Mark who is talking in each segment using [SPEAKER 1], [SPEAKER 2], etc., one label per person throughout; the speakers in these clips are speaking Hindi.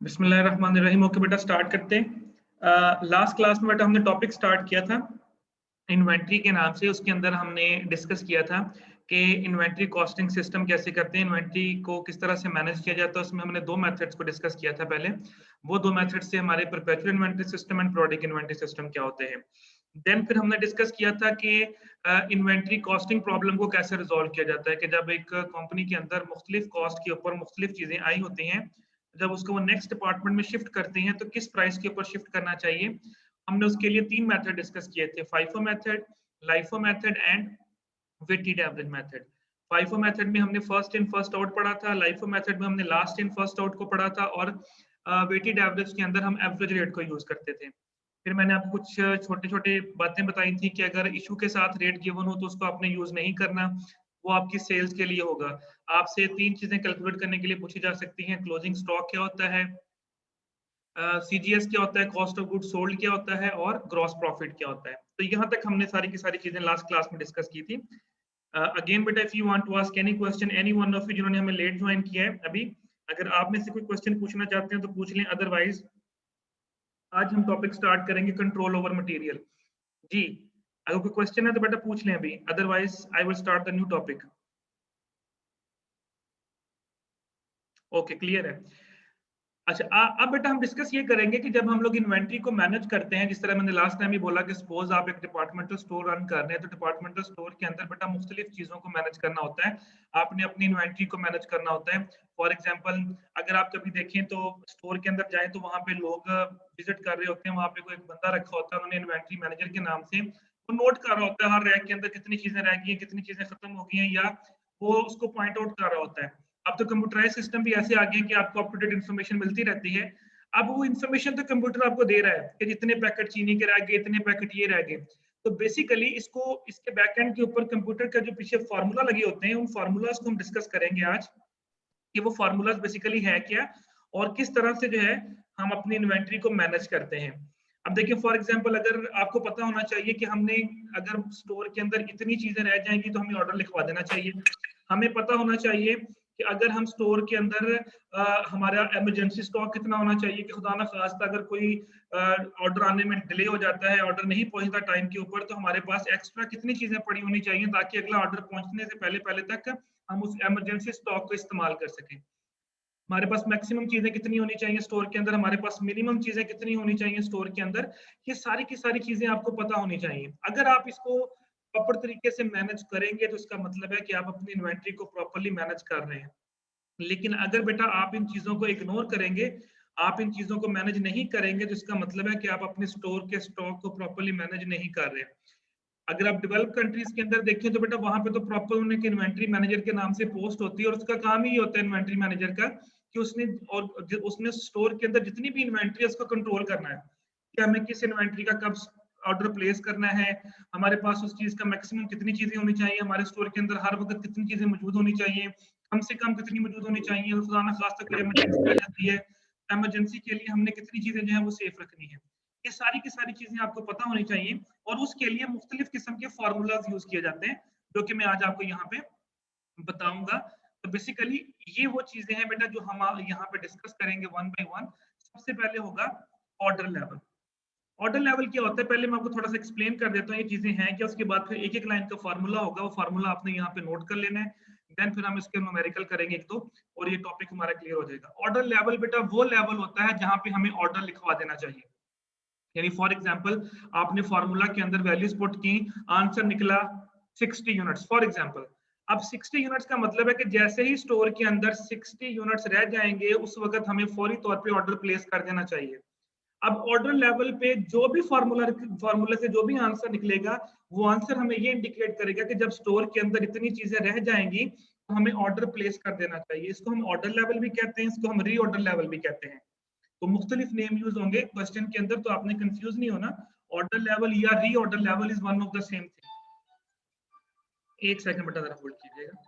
[SPEAKER 1] बिस्मिल्लाहिर्रहमानिर्रहीम। ओके बेटा, स्टार्ट करते हैं। लास्ट क्लास में बेटा हमने टॉपिक स्टार्ट किया था इन्वेंट्री के नाम से। उसके अंदर हमने डिस्कस किया था कि इन्वेंट्री कॉस्टिंग सिस्टम कैसे करते हैं, इन्वेंट्री को किस तरह से मैनेज किया जाता है। उसमें हमने दो मेथड्स को डिस्कस किया था पहले। वो दो मेथड्स से हमारे perpetual inventory system and product inventory system क्या होते हैं। देन फिर हमने डिस्कस किया था कि इन्वेंट्री कॉस्टिंग प्रॉब्लम को कैसे रिजॉल्व किया जाता है कि जब एक कंपनी के अंदर मुख्तलिफ कॉस्ट के ऊपर मुख्तलिफ चीजें आई होती हैं, जब उसको वो नेक्स्ट डिपार्टमेंट में शिफ्ट करते हैं तो किस प्राइस के ऊपर शिफ्ट करना चाहिए। हमने उसके लिए तीन मेथड डिस्कस किए थे: FIFO method, LIFO method and weighted average method. FIFO method में हमने फर्स्ट इन फर्स्ट आउट पढ़ा था, लाइफो मेथड में हमने लास्ट इन फर्स्ट आउट को पढ़ा था, और वेटेड एवरेज के अंदर हम एवरेज रेट को यूज करते थे। फिर मैंने आपको कुछ छोटे छोटे बातें बताई थी कि अगर इशू के साथ रेट गिवन हो तो उसको आपने यूज नहीं करना, वो आपकी सेल्स के लिए होगा। आपसे तीन चीजें कैलकुलेट करने के लिए पूछी जा सकती हैं: क्लोजिंग स्टॉक क्या होता है, सीजीएस क्या होता है, कॉस्ट ऑफ गुड सोल्ड क्या होता है, और ग्रॉस प्रॉफिट क्या होता है। तो यहाँ तक हमने सारी की सारी चीजें लास्ट क्लास में डिस्कस की थी। अगेन बेटा, if you want to ask any question, any one of you जिन्होंने हमें लेट ज्वाइन किया है अभी, अगर आप में से कोई क्वेश्चन पूछना चाहते हैं तो पूछ लें, अदरवाइज आज हम टॉपिक स्टार्ट करेंगे कंट्रोल ओवर मटेरियल। जी, अगर कोई क्वेश्चन है तो बेटा पूछ लें अभी, otherwise I will start the new topic. Okay, clear है। अच्छा, अब बेटा हम डिस्कस ये करेंगे कि जब हम लोग इन्वेंट्री को मैनेज करते हैं, जिस तरह मैंने लास्ट टाइम ही बोला कि सपोज आप एक डिपार्टमेंटल स्टोर रन कर रहे हैं, तो डिपार्टमेंटल स्टोर के अंदर बेटा मुख्तलिफ चीजों को मैनेज करना होता है। आपने अपनी इन्वेंट्री को मैनेज करना होता है। फॉर एग्जाम्पल, अगर आप कभी देखें तो स्टोर के अंदर जाएं तो वहां पे लोग विजिट कर रहे होते हैं, वहां पे कोई एक बंदा रखा होता है, उन्होंने इन्वेंट्री मैनेजर के नाम से वो नोट कर रहा होता है हर रैक के अंदर कितनी चीजें रह गई हैं, कितनी चीजें खत्म हो गई हैं, या वो उसको पॉइंट आउट कर रहा होता है। अब तो कंप्यूटराइज सिस्टम भी ऐसे आ गए हैं कि आपको अप टू डेट इन्फॉर्मेशन मिलती रहती है। अब वो इन्फॉर्मेशन तो कंप्यूटर आपको दे रहा है कि जितने पैकेट चीनी के रह गए, इतने पैकेट ये रह गए। तो बेसिकली इसको, इसके बैकएंड के ऊपर कंप्यूटर का जो पीछे फार्मूला लगे होते हैं, उन फार्मूलाज को हम डिस्कस करेंगे आज कि वो फार्मूलाज बेसिकली है क्या, और किस तरह से जो है हम अपनी इन्वेंट्री को मैनेज करते हैं। अब देखिए, फॉर एग्जांपल, अगर आपको पता होना चाहिए कि हमने, अगर स्टोर के अंदर इतनी चीजें रह जाएंगी तो हमें ऑर्डर लिखवा देना चाहिए। हमें पता होना चाहिए कि अगर हम स्टोर के अंदर हमारा इमरजेंसी स्टॉक कितना होना चाहिए कि खुदा ना खास्ता अगर कोई ऑर्डर आने में डिले हो जाता है, ऑर्डर नहीं पहुंचता टाइम के ऊपर, तो हमारे पास एक्स्ट्रा कितनी चीजें पड़ी होनी चाहिए ताकि अगला ऑर्डर पहुंचने से पहले पहले तक हम उस इमरजेंसी स्टॉक को इस्तेमाल कर सकें। हमारे पास मैक्सिमम चीजें कितनी होनी चाहिए स्टोर के अंदर, हमारे पास मिनिमम चीजें कितनी होनी चाहिए स्टोर के अंदर। ये सारी की सारी चीजें आपको पता होनी चाहिए। अगर आप इसको प्रॉपर तरीके से मैनेज करेंगे तो इसका मतलब है कि आप अपनी इन्वेंट्री को प्रॉपरली मैनेज कर रहे हैं। लेकिन अगर बेटा आप इन चीजों को इग्नोर करेंगे, आप इन चीजों को मैनेज नहीं करेंगे, तो इसका मतलब है कि आप अपने स्टोर के स्टॉक को प्रॉपरली मैनेज नहीं कर रहे। अगर आप डेवलप कंट्रीज के अंदर देखें तो बेटा वहां पे तो प्रॉपर उन्हें इन्वेंट्री मैनेजर के नाम से पोस्ट होती है, और उसका काम ही होता है इन्वेंट्री मैनेजर का कि उसने, और उसने स्टोर के अंदर जितनी भी इन्वेंट्री है उसको कंट्रोल करना है कि हमें किस इन्वेंट्री का कब ऑर्डर प्लेस करना है, हमारे पास उस चीज का मैक्सिमम कितनी चीजें होनी चाहिए, हमारे स्टोर के अंदर हर वक्त कितनी चीजें मौजूद होनी चाहिए, कम से कम कितनी मौजूद होनी चाहिए, खुदा ना खास्ता कोई इमरजेंसी आ जाती है, इमरजेंसी के लिए हमने कितनी चीजें जो है वो सेफ रखनी है। ये सारी की सारी चीजें आपको पता होनी चाहिए, और उसके लिए मुख्तलिफ किस्म के फार्मूलाज यूज किए जाते हैं, जो कि मैं आज आपको यहाँ पे बताऊंगा। तो बेसिकली ये वो चीजें हैं बेटा जो हम यहाँ पे डिस्कस करेंगे वन बाय वन। सबसे पहले होगा ऑर्डर लेवल। ऑर्डर लेवल क्या होता है, पहले मैं आपको थोड़ा सा एक्सप्लेन कर देता हूँ ये चीजें हैं क्या, उसके बाद फिर एक एक लाइन का फार्मूला होगा, वो फार्मूला आपने यहाँ पे नोट कर लेना है। देन फिर हम इसके न्यूमेरिकल करेंगे एक दो, और ये टॉपिक हमारा क्लियर हो जाएगा। ऑर्डर लेवल बेटा वो लेवल होता है जहां पे हमें ऑर्डर लिखवा देना चाहिए। यानी फॉर एग्जांपल, आपने फार्मूला के अंदर वैल्यूज पुट की, आंसर निकला 60 यूनिट्स फॉर एग्जांपल। अब 60 यूनिट्स का मतलब है कि जैसे ही स्टोर के अंदर 60 यूनिट्स रह जाएंगे उस वक्त हमें फौरी तौर पे ऑर्डर प्लेस कर देना चाहिए। अब ऑर्डर लेवल पे जो भी फार्मूला से जो भी आंसर निकलेगा, वो आंसर हमें ये इंडिकेट करेगा कि जब स्टोर के अंदर इतनी चीजें रह जाएंगी तो हमें ऑर्डर प्लेस कर देना चाहिए। इसको हम ऑर्डर लेवल भी कहते हैं, इसको हम री ऑर्डर लेवल भी कहते हैं। तो मुख्तलिफ नेम यूज होंगे क्वेश्चन के अंदर, तो आपने कंफ्यूज नहीं होना। ऑर्डर लेवल या री order level is one of the same thing. एक सेकंड बेटा, जरा होल्ड कीजिएगा।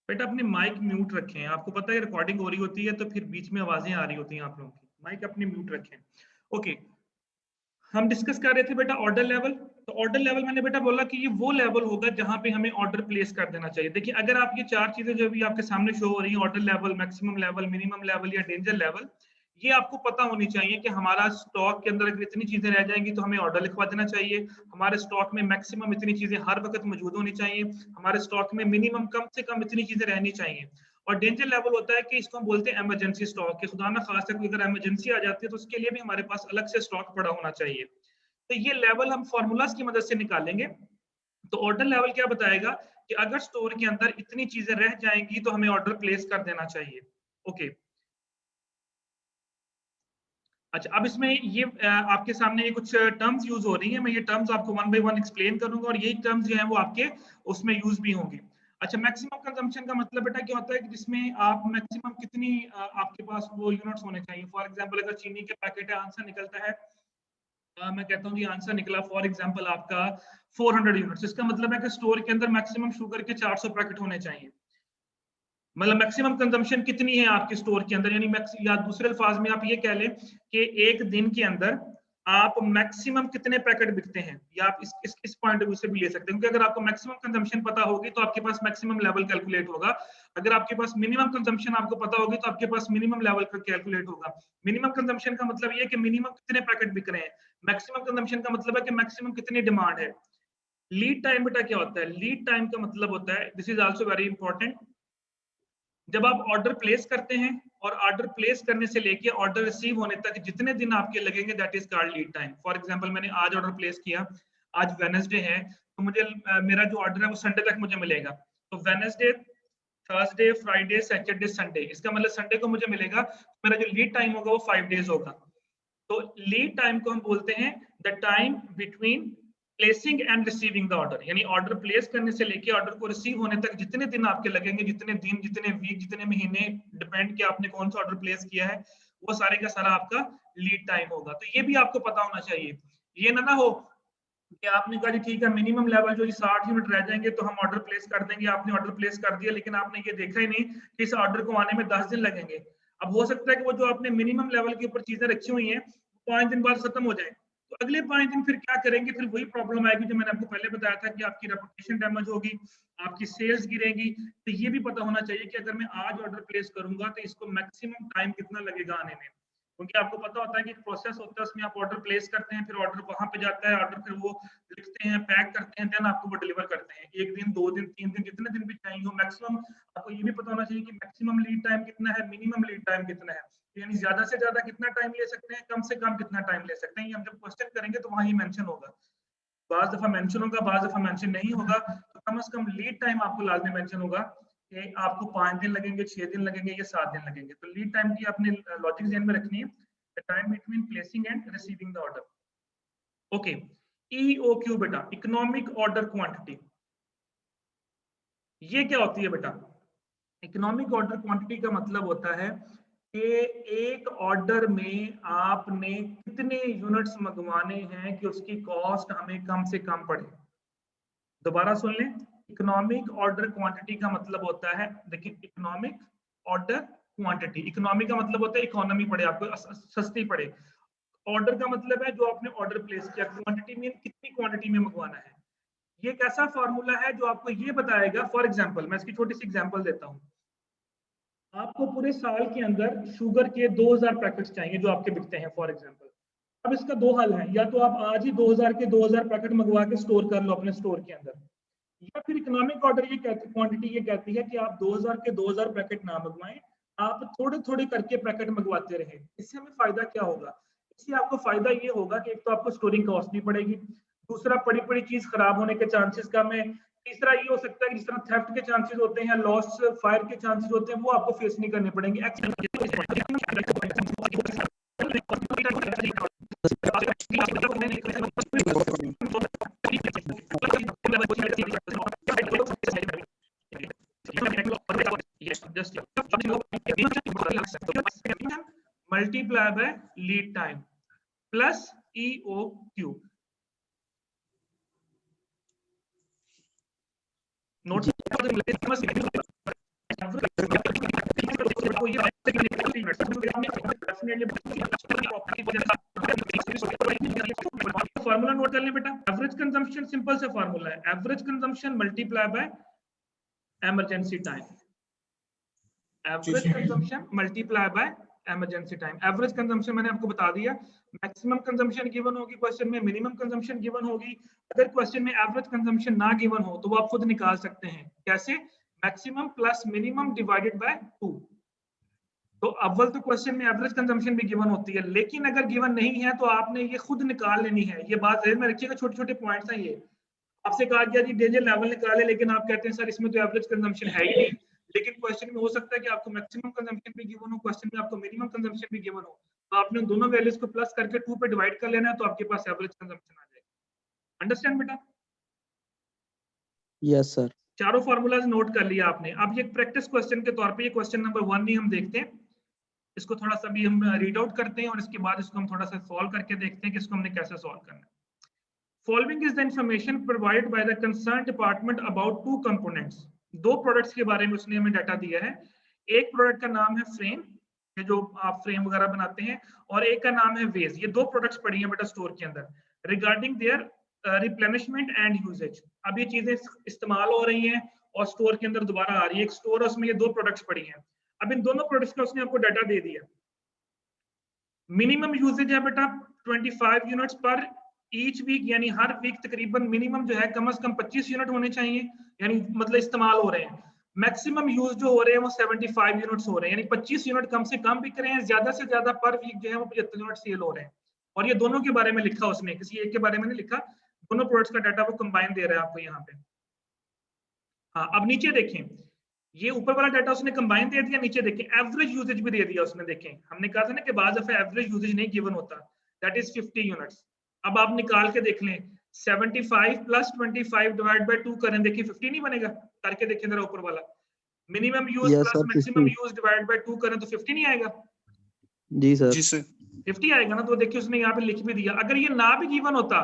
[SPEAKER 1] बेटा अपने माइक म्यूट रखें, आपको पता है रिकॉर्डिंग हो रही होती है तो फिर बीच में आवाजें आ रही होती हैं आप लोगों की, माइक अपनी म्यूट रखें। ओके, हम डिस्कस कर रहे थे बेटा ऑर्डर लेवल। तो ऑर्डर लेवल मैंने बेटा बोला कि ये वो लेवल होगा जहां पे हमें ऑर्डर प्लेस कर देना चाहिए। देखिए अगर आप ये चार चीजें जो भी आपके सामने शो हो रही हैं, order level, maximum level, minimum level या डेंजर लेवल, ये आपको पता होनी चाहिए कि हमारा स्टॉक के अंदर अगर इतनी चीजें रह जाएंगी तो हमें ऑर्डर लिखवा देना चाहिए। हमारे स्टॉक में मैक्सिमम इतनी चीजें हर वक्त मौजूद होनी चाहिए, हमारे स्टॉक में मिनिमम कम से कम इतनी चीजें रहनी चाहिए। और डेंजर लेवल होता है कि इसको हम बोलते हैं इमरजेंसी स्टॉक, कि खुदा ना खास्ता कोई अगर इमरजेंसी आ जाती है तो उसके लिए भी हमारे पास अलग से स्टॉक पड़ा होना चाहिए। तो ये लेवल हम फॉर्मूलाज की मदद से निकालेंगे। तो ऑर्डर लेवल क्या बताएगा कि अगर स्टोर के अंदर इतनी चीजें रह जाएंगी तो हमें ऑर्डर प्लेस कर देना चाहिए। ओके, अच्छा अब इसमें ये आपके सामने ये कुछ टर्म्स यूज हो रही हैं, मैं ये टर्म्स आपको वन बाय वन एक्सप्लेन करूंगा और यही टर्म्स जो है वो आपके उसमें यूज भी होंगे। अच्छा, मैक्सिमम कंजम्पशन का मतलब बेटा क्या होता है कि जिसमें आप मैक्सिमम कितनी आपके पास वो यूनिट्स होने चाहिए। फॉर एग्जांपल अगर चीनी के पैकेट है, आंसर निकलता है मैं कहता हूँ जी आंसर निकला फॉर एग्जांपल आपका 400 यूनिट्स। इसका मतलब है कि स्टोर के अंदर मैक्सिमम शुगर के 400 पैकेट होने चाहिए। मतलब मैक्सिमम कंजम्पशन कितनी है आपके स्टोर के अंदर, यानी या दूसरे अल्फाज में आप ये कह लें कि एक दिन के अंदर आप मैक्सिमम कितने पैकेट बिकते हैं, या आप इस पॉइंट ऑफ व्यू से भी ले सकते हैं। क्योंकि अगर आपको मैक्सिमम कंजम्पशन पता होगी तो आपके पास मैक्सिमम लेवल कैलकुलेट होगा। अगर आपके पास मिनिमम कंजम्पशन आपको पता होगी तो आपके पास मिनिमम लेवल का कैलकुलेट होगा। मिनिमम कंजम्पशन का मतलब ये है कि मिनिमम कितने पैकेट बिक रहे हैं, मैक्सिमम कंजम्पशन का मतलब है कि मैक्सिमम कितनी डिमांड है। लीड टाइम बेटा क्या होता है, लीड टाइम का मतलब होता है, this is also very important, जब आप ऑर्डर प्लेस करते हैं और ऑर्डर प्लेस करने से लेके ऑर्डर रिसीव होने तक जितने दिन आपके लगेंगे that is called lead time. For example मैंने आज ऑर्डर प्लेस किया, आज वेडनेसडे है, तो मुझे मेरा जो ऑर्डर है वो संडे तक मुझे मिलेगा। तो Wednesday, Thursday, Friday, Saturday, Sunday, इसका मतलब संडे को मुझे मिलेगा, मेरा जो लीड टाइम होगा वो 5 डेज होगा। तो लीड टाइम को हम बोलते हैं the time between placing and receiving the order, यानी ऑर्डर प्लेस करने से लेके ऑर्डर को रिसीव होने तक जितने दिन आपके लगेंगे, जितने दिन, जितने वीक, जितने महीने, डिपेंड किया आपने कौन सा ऑर्डर प्लेस किया है, वो सारे का सारा आपका लीड टाइम होगा। तो ये भी आपको पता होना चाहिए। ये ना हो कि आपने कहा जी ठीक है मिनिमम लेवल जो 60 यूनिट रह जाएंगे तो हम ऑर्डर प्लेस कर देंगे, आपने ऑर्डर प्लेस कर दिया लेकिन आपने ये देखा ही नहीं कि इस ऑर्डर को आने में 10 दिन लगेंगे। अब हो सकता है कि वो जो आपने मिनिमम लेवल के ऊपर चीजें रखी हुई हैं 5 दिन बाद खत्म हो जाए, तो अगले 5 दिन फिर क्या करेंगे, फिर वही प्रॉब्लम आएगी जो मैंने आपको पहले बताया था कि आपकी रेपुटेशन डैमेज होगी, आपकी सेल्स गिरेगी। तो ये भी पता होना चाहिए कि अगर मैं आज ऑर्डर प्लेस करूंगा तो इसको मैक्सिमम टाइम कितना लगेगा आने में, क्योंकि आपको पता होता है कि एक प्रोसेस होता है, उसमें आप ऑर्डर प्लेस करते हैं, फिर ऑर्डर वहां पे जाता है, ऑर्डर फिर वो लिखते हैं, पैक करते हैं, देन आपको वो डिलीवर करते हैं। 1 दिन, 2 दिन, 3 दिन, जितने दिन भी चाहिए हो मैक्सिमम। आपको ये भी पता होना चाहिए कि मैक्सिमम लीड टाइम कितना है, मिनिमम लीड टाइम कितना है, यानी ज्यादा से ज्यादा कितना टाइम ले सकते हैं, कम से कम कितना टाइम ले सकते हैं। ये हम जब क्वेश्चन करेंगे तो वहां ये मेंशन होगा, बाज दफा मेंशन होगा, बाज दफा मेंशन नहीं होगा। तो कम से कम लीड टाइम आपको लाजमी मेंशन होगा कि आपको 5 दिन लगेंगे, 6 दिन लगेंगे या 7 दिन लगेंगे। तो लीड टाइम की आपने लॉजिक ध्यान में रखनी है, the time between placing and receiving the order. Okay, EOQ बेटा इकोनॉमिक ऑर्डर क्वांटिटी, ये क्या होती है बेटा? इकोनॉमिक ऑर्डर क्वांटिटी का मतलब होता है कि एक ऑर्डर में आपने कितने यूनिट्स मंगवाने हैं कि उसकी कॉस्ट हमें कम से कम पड़े। दोबारा सुन लें, इकोनॉमिक ऑर्डर क्वांटिटी का मतलब होता है, देखिए इकोनॉमिक ऑर्डर क्वांटिटी, इकोनॉमिक का मतलब होता है इकोनॉमी पड़े आपको, सस्ती पड़े। ऑर्डर का मतलब है जो आपने ऑर्डर प्लेस किया, क्वांटिटी मीन कितनी क्वांटिटी में मंगवाना है। ये एक ऐसा फॉर्मूला है जो आपको ये बताएगा, फॉर एग्जांपल मैं इसकी छोटी सी एग्जांपल देता हूं, आपको पूरे साल के अंदर शुगर के 2000 पैकेट्स चाहिए जो आपके बिकते हैं फॉर एग्जांपल। अब इसका दो हल है, या तो आप आज ही 2000 के 2000 पैकेट मंगवा के स्टोर कर लो अपने स्टोर के अंदर, या फिर इकोनॉमिक ऑर्डर ये कहती, क्वांटिटी ये कहती है कि आप 2000 के 2000 पैकेट ना मंगवाएं, आप थोड़े थोड़े करके पैकेट मंगवाते रहे। इससे हमें फायदा क्या होगा? इससे आपको फायदा ये होगा कि एक तो आपको स्टोरिंग कॉस्ट नहीं पड़ेगी, दूसरा पड़ी पड़ी चीज खराब होने के चांसेस कम है, तीसरा ये हो सकता है कि जिस तरह थेफ्ट के चांसेस होते हैं, लॉस फायर के चांसेस होते हैं, वो आपको फेस नहीं करने पड़ेंगे। Multiply by lead time plus EOQ। Note formula note कर लें बेटा, एवरेज कंजम्पशन सिंपल सा फार्मूला है, average consumption multiply by emergency time, average consumption multiply by emergency time. Average consumption मैंने आपको बता दिया, मैक्सिमम कंजम्पशन गिवन होगी क्वेश्चन में, मिनिमम कंजम्पशन गिवन होगी। अगर क्वेश्चन में एवरेज कंजम्पशन ना गिवन हो तो वो आप खुद निकाल सकते हैं, कैसे? Maximum plus minimum divided by 2। तो अव्वल तो क्वेश्चन में एवरेज कंजम्पशन भी गिवन होती है, लेकिन अगर गिवन नहीं है तो आपने ये खुद निकाल लेनी है। ये बात ध्यान में रखिएगा, छोटे छोटे पॉइंट्स हैं ये। आपसे कहा गया जी डेंजर लेवल निकाले, लेकिन आप कहते हैं सर इसमें तो एवरेज कंजम्पशन है ही नहीं, लेकिन क्वेश्चन में हो सकता है कि आपको मैक्सिमम कंजम्पशन भी गिवन हो, क्वेश्चन में आपको मिनिमम कंजम्पशन भी गिवन हो, तो आपने दोनों वैल्यूज को प्लस करके 2 पे डिवाइड कर लेना है, तो आपके पास एवरेज कंजम्पशन आ जाएगा। अंडरस्टैंड बेटा?
[SPEAKER 2] Yes sir.
[SPEAKER 1] चारों फार्मूलाज नोट कर लिया आपने। अब ये प्रैक्टिस क्वेश्चन के तौर पे ये क्वेश्चन नंबर 1 ही हम देखते हैं, इसको थोड़ा सा भी हम रीड आउट करते हैं और इसके बाद इसको हम थोड़ा सा सॉल्व करके देखते हैं कि इसको हमने कैसे सॉल्व करना है। Following is the information provided by the concerned department about two components. दो प्रोडक्ट्स के बारे में उसने हमें डाटा दिया है। एक प्रोडक्ट का नाम है फ्रेम, ये जो आप फ्रेम वगैरह बनाते हैं, और एक का नाम है वेज। ये दो प्रोडक्ट्स पड़ी हैं बेटा स्टोर के अंदर, regarding their replenishment and usages. अब ये चीजें इस्तेमाल हो रही हैं और स्टोर के अंदर दोबारा आ रही है। एक स्टोर है, उसमें ये दो प्रोडक्ट्स पड़ी हैं। अब इन दोनों प्रोडक्ट्स का उसने आपको डाटा दे दिया। मिनिमम यूजेज है बेटा 25 यूनिट्स पर ईच वीक, यानी हर वीक तकरीबन मिनिमम जो है कम से कम 25 यूनिट होने चाहिए, यानी मतलब इस्तेमाल हो रहे हैं। मैक्सिमम यूज जो हो रहे हैं वो 75 यूनिट्स हो रहे हैं, यानी 25 यूनिट कम से कम बिक रहे हैं, ज्यादा से ज्यादा पर वीक जो है वो 75 यूनिट सेल हो रहे हैं। और ये दोनों के बारे में लिखा उसने, किसी एक के बारे में नहीं लिखा, दोनों प्रोडक्ट्स का डाटा वो कंबाइन दे रहा है आपको यहाँ पे। हाँ, अब नीचे देखें, ये ऊपर वाला डाटा उसने कंबाइन दे दिया, नीचे देखें एवरेज यूजेज भी दे दिया उसने। देखें, हमने कहा था ना कि बाद दफा एवरेज यूजेज नहीं गिवन होता, दैट इज 50 यूनिट्स। अब आप निकाल के देख लें, 75 प्लस 25 डिवाइड बाय 2 करें, देखिए 50 नहीं बनेगा? करके देखें जरा ऊपर वाला, minimum use plus maximum use divide by 2 करें तो 50 नहीं आएगा?
[SPEAKER 2] जी सर, जी सर,
[SPEAKER 1] 50 आएगा ना। तो देखिए उसने यहाँ पे लिख भी दिया। अगर ये ना भी गिवन होता,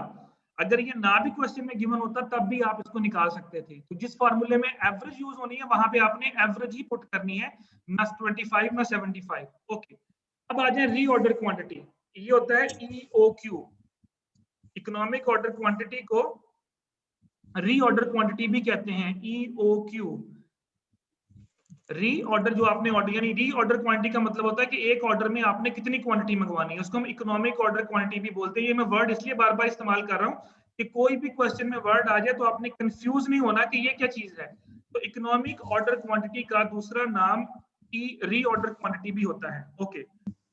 [SPEAKER 1] अगर ये ना भी क्वेश्चन में गिवन होता, तब भी आप इसको निकाल सकते थे। तो जिस फॉर्मूले में एवरेज यूज होनी है वहां पे आपने एवरेज ही पुट करनी है, ना 25 ना 75। ओके, अब आ जाए रीऑर्डर क्वांटिटी। ये होता है EOQ, इकोनॉमिक ऑर्डर क्वांटिटी को रीऑर्डर क्वांटिटी भी कहते हैं, EOQ। रीऑर्डर जो आपने ऑर्डर, यानी रीऑर्डर क्वांटिटी का मतलब होता है कि एक ऑर्डर में आपने कितनी क्वांटिटी मंगवानी है, उसको हम इकोनॉमिक ऑर्डर क्वांटिटी भी बोलते हैं। ये मैं वर्ड इसलिए बार बार इस्तेमाल कर रहा हूँ कि कोई भी क्वेश्चन में वर्ड आ जाए तो आपने कंफ्यूज नहीं होना कि ये क्या चीज है। तो इकोनॉमिक ऑर्डर क्वांटिटी का दूसरा नाम रीऑर्डर क्वांटिटी भी होता है। ओके,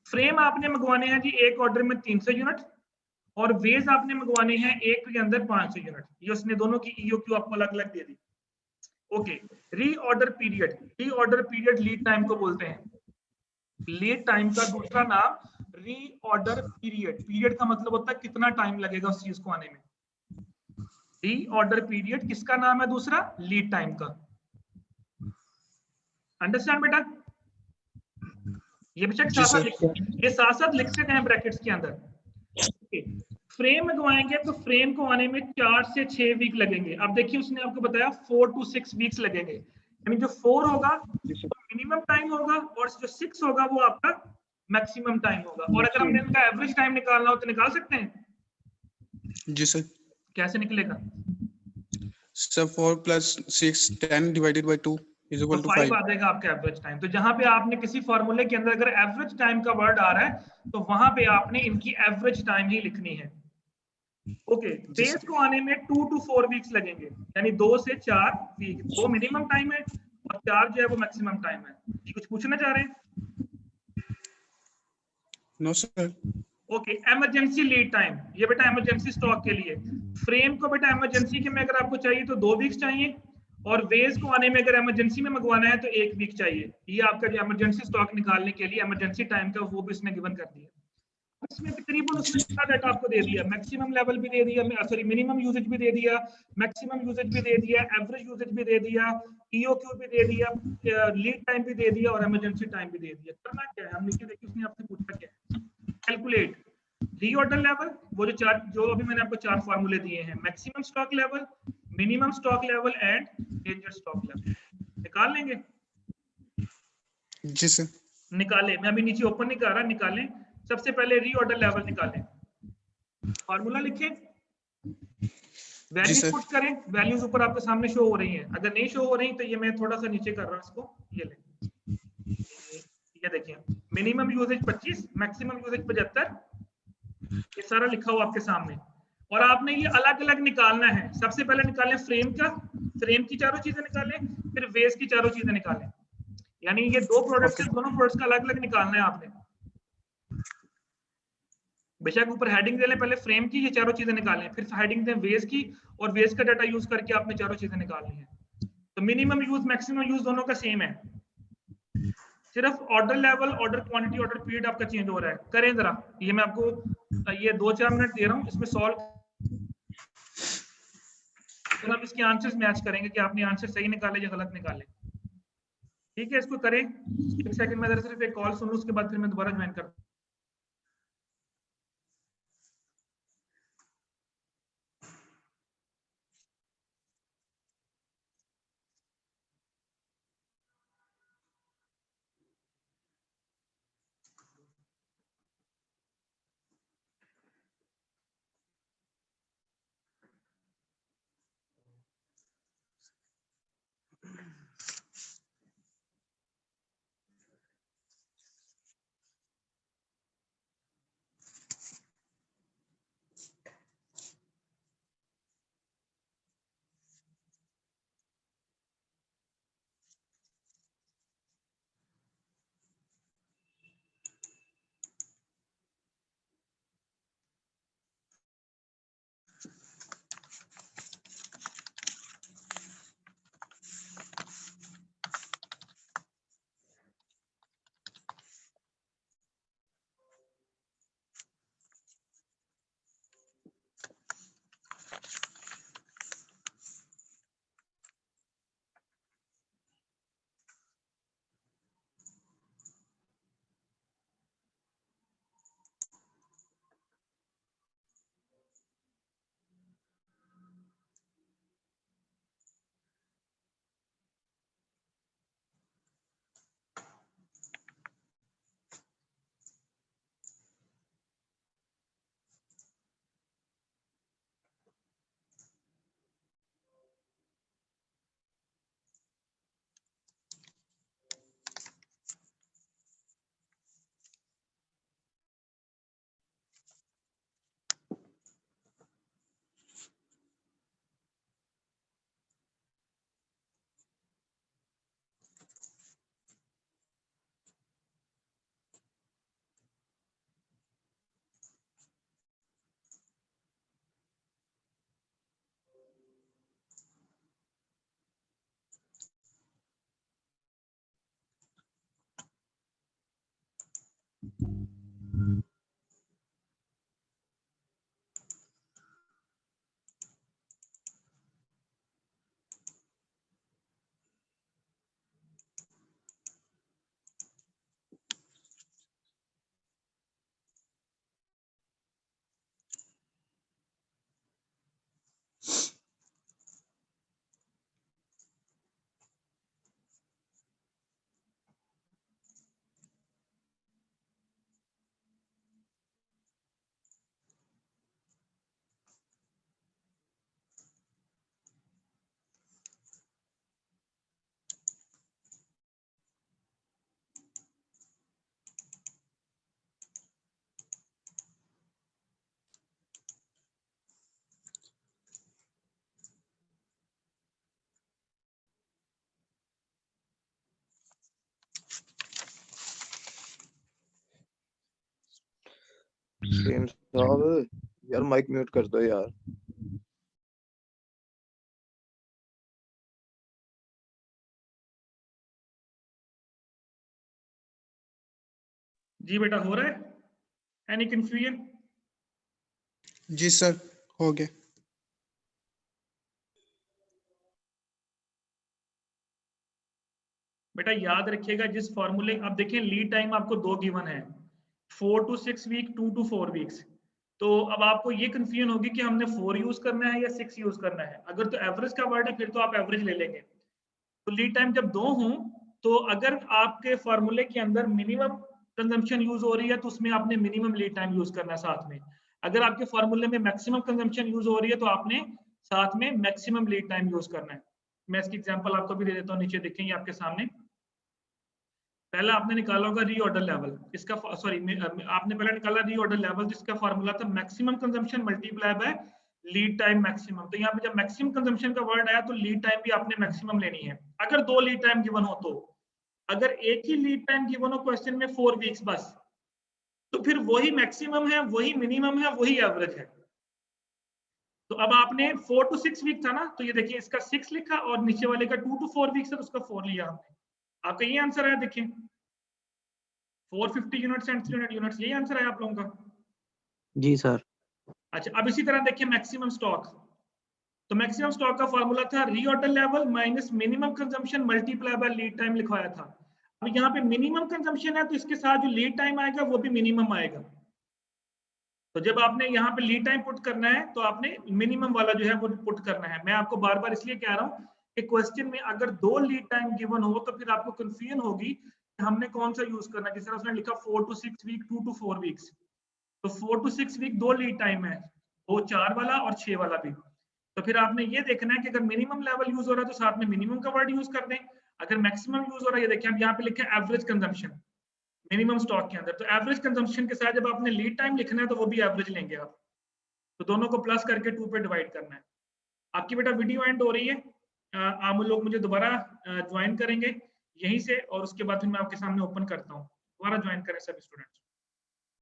[SPEAKER 1] फ्रेम आपने मंगवाने हैं जी एक ऑर्डर में 300 यूनिट, और वेज आपने मंगवाने हैं एक के अंदर 500 यूनिट। ये उसने दोनों की EOQ आपको अलग अलग दे दी। Okay, reorder period, reorder period lead time को बोलते हैं। लीड टाइम का दूसरा नाम रीऑर्डर पीरियड, पीरियड का मतलब होता है कितना टाइम लगेगा उस चीज को आने में। रीऑर्डर पीरियड किसका नाम है दूसरा? लीड टाइम का। अंडरस्टैंड बेटा? ये बेशक साथ साथ लिखते हैं ब्रैकेट्स के अंदर। फ्रेम मंगवाएंगे तो फ्रेम को आने में 4 से 6 वीक लगेंगे। अब देखिए उसने आपको बताया 4 to 6 वीक्स लगेंगे, यानी जो 4 होगा तो मिनिमम टाइम होगा और जो 6 होगा वो आपका मैक्सिमम टाइम होगा। और अगर हमने इनका एवरेज टाइम निकालना हो तो निकाल सकते हैं?
[SPEAKER 3] जी सर।
[SPEAKER 1] कैसे निकलेगा
[SPEAKER 3] sir? 4 plus 6 10 divided by 2 is equal to 5
[SPEAKER 1] आ जाएगा आपका एवरेज टाइम। तो जहां पे आपने किसी फॉर्मूले के अंदर अगर एवरेज टाइम का वर्ड आ रहा है तो वहां पे आपने इनकी एवरेज टाइम ही लिखनी है। ओके, बेस को आने में 2 to 4 वीक्स लगेंगे, यानी 2 से 4 वीक। 2 मिनिमम टाइम है और 4 जो है वो मैक्सिमम टाइम है। ये कुछ पूछना चाह रहे हैं?
[SPEAKER 3] No sir.
[SPEAKER 1] Okay, emergency lead time, ये बेटा इमरजेंसी स्टॉक के लिए। फ्रेम को बेटा इमरजेंसी के में अगर आपको चाहिए तो 2 वीक्स चाहिए, और वेज को आने में अगर इमरजेंसी में मंगवाना है तो 1 वीक चाहिए। ये आपका जो इमरजेंसी स्टॉक निकालने के लिए इमरजेंसी टाइम का वो भी इसने गिवन कर दिया। इसमें तकरीबन उसने कितना डाटा आपको दे दिया, मैक्सिमम लेवल भी दे दिया, सॉरी मिनिमम यूजेज भी दे दिया, मैक्सिमम यूजेज भी दे दिया, एवरेज यूजेज भी दे दिया, EOQ भी दे दिया, लीड टाइम भी दे दिया और इमरजेंसी टाइम भी दे दिया। करना क्या है, हम नीचे देखिए उसने आपसे पूछा क्या है, कैलकुलेट रीऑर्डर लेवल। वो जो अभी मैंने आपको 4 फार्मूले दिए हैं, maximum stock level, minimum stock level and danger stock level, निकाल लेंगे?
[SPEAKER 3] जी सर।
[SPEAKER 1] निकाले, मैं अभी नीचे ओपन नहीं कर रहा, निकालें। सबसे पहले रीऑर्डर लेवल निकालें, फॉर्मूला लिखें, वैल्यूज पुट करें, वैल्यूज ऊपर आपके सामने शो हो रही हैं। अगर नहीं शो हो रही तो ये मैं थोड़ा सा नीचे कर रहा हूँ इसको, ये लें, ये देखिए मिनिमम यूजेज 25, मैक्सिमम यूजेज 75, ये सारा लिखा हुआ आपके सामने। और आपने ये अलग अलग निकालना है। सबसे पहले निकालें फ्रेम का, फ्रेम की चारों चीजें निकालें, फिर वेस की चारों चीजें निकालें। यानी ये दो प्रोडक्ट्स हैं, दोनों प्रोडक्ट्स का अलग अलग निकालना है आपने। बेशक ऊपर हेडिंग दे लें पहले फ्रेम की, ये चारों चीजें निकालें, फिर हेडिंग दें वेस की, और वेस का डाटा यूज करके आपने चारों चीजें निकालनी है। तो मिनिमम यूज मैक्सिमम यूज दोनों का सेम है, सिर्फ order level, order quantity, order period आपका चेंज हो रहा है। करें जरा, ये मैं आपको ये 2-4 मिनट दे रहा हूँ, इसमें सॉल्व, फिर आप इसके आंसर्स मैच करेंगे कि आपने आंसर सही निकाले या गलत निकाले। ठीक है, इसको करें। एक सेकंड में सिर्फ एक कॉल सुन लूं, उसके बाद फिर मैं दोबारा ज्वाइन करता हूं।
[SPEAKER 2] साहब यार माइक म्यूट कर दो यार।
[SPEAKER 1] जी बेटा, हो रहा है? Any confusion?
[SPEAKER 3] जी सर, हो गया।
[SPEAKER 1] बेटा याद रखिएगा, जिस फॉर्मूले, अब देखिए लीड टाइम आपको 2 गिवन है, 4 to 6 वीक, 2 to 4 वीक्स। तो अब आपको ये कंफ्यूजन होगी कि हमने 4 यूज करना है या 6 यूज करना है। अगर तो एवरेज का वर्ड है फिर तो आप एवरेज ले लेंगे। तो लीड टाइम जब 2 हों तो अगर आपके फार्मूले के अंदर मिनिमम कंजम्पशन यूज हो रही है तो उसमें आपने मिनिमम लीड टाइम यूज करना है साथ में। अगर आपके फार्मूले में मैक्सिमम कंजम्पशन यूज हो रही है तो आपने साथ में मैक्सिमम लीड टाइम यूज करना है। मैं इसकी एग्जांपल आपको भी दे देता हूँ, नीचे देखेंगे आपके सामने। पहला आपने निकाला होगा रीऑर्डर लेवल, इसका सॉरी आपने पहले निकाला रीऑर्डर लेवल जिसका फार्मूला था maximum consumption multiply by lead time maximum. तो यहाँ पे जब मैक्सिमम कंजम्पशन का वर्ड आया तो लीड टाइम भी आपने मैक्सिमम लेनी है। अगर 2 लीड टाइम गिवन हो तो, अगर एक ही लीड टाइम गिवन हो क्वेश्चन में 4 वीक्स बस, तो फिर वही मैक्सिमम है, वही मिनिमम है, वही एवरेज है। तो अब आपने 4 to 6 वीक था ना, तो ये देखिए इसका 6 लिखा और नीचे वाले का 2 to 4 वीक्स है तो उसका 4 लिया हमने। आपका ये आंसर है, देखिए 450 यूनिट्स एंड 300 यूनिट्स, यही आंसर है आप लोगों का।
[SPEAKER 2] जी सर।
[SPEAKER 1] अच्छा, अब इसी तरह देखिए मैक्सिमम स्टॉक। तो मैक्सिमम स्टॉक का फार्मूला था reorder level minus minimum consumption multiply by lead time लिखवाया था। अब यहाँ पे मिनिमम कंजम्पशन है तो इसके साथ जो लीड टाइम आएगा वो भी मिनिमम आएगा। तो जब आपने यहाँ पे लीड टाइम पुट करना है तो आपने मिनिमम वाला जो है वो पुट करना है। मैं आपको बार बार इसलिए कह रहा हूँ कि क्वेश्चन में अगर 2 लीड टाइम गिवन हो तो फिर आपको कंफ्यूजन होगी कि हमने कौन सा यूज करना है। जिस तरह उसने लिखा 4 to 6 वीक, 2 to 4 वीक्स, तो 4 to 6 वीक 2 लीड टाइम है, वो 4 वाला और 6 वाला भी। तो फिर आपने ये देखना है कि अगर मिनिमम लेवल यूज हो रहा है तो साथ में मिनिमम का वर्ड यूज कर दें। अगर मैक्सिमम यूज हो रहा है, ये देखिए अब यहाँ पे लिखा है एवरेज कंजम्पशन मिनिमम स्टॉक के अंदर, तो एवरेज कंजम्पशन के साथ जब आपने लीड टाइम लिखना है तो वो भी एवरेज लेंगे आप। तो दोनों को प्लस करके 2 पे डिवाइड करना है। आपकी बेटा वीडियो एंड हो रही है, आप लोग मुझे दोबारा ज्वाइन करेंगे यहीं से और उसके बाद फिर मैं आपके सामने ओपन करता हूँ। दोबारा ज्वाइन करें सभी स्टूडेंट्स।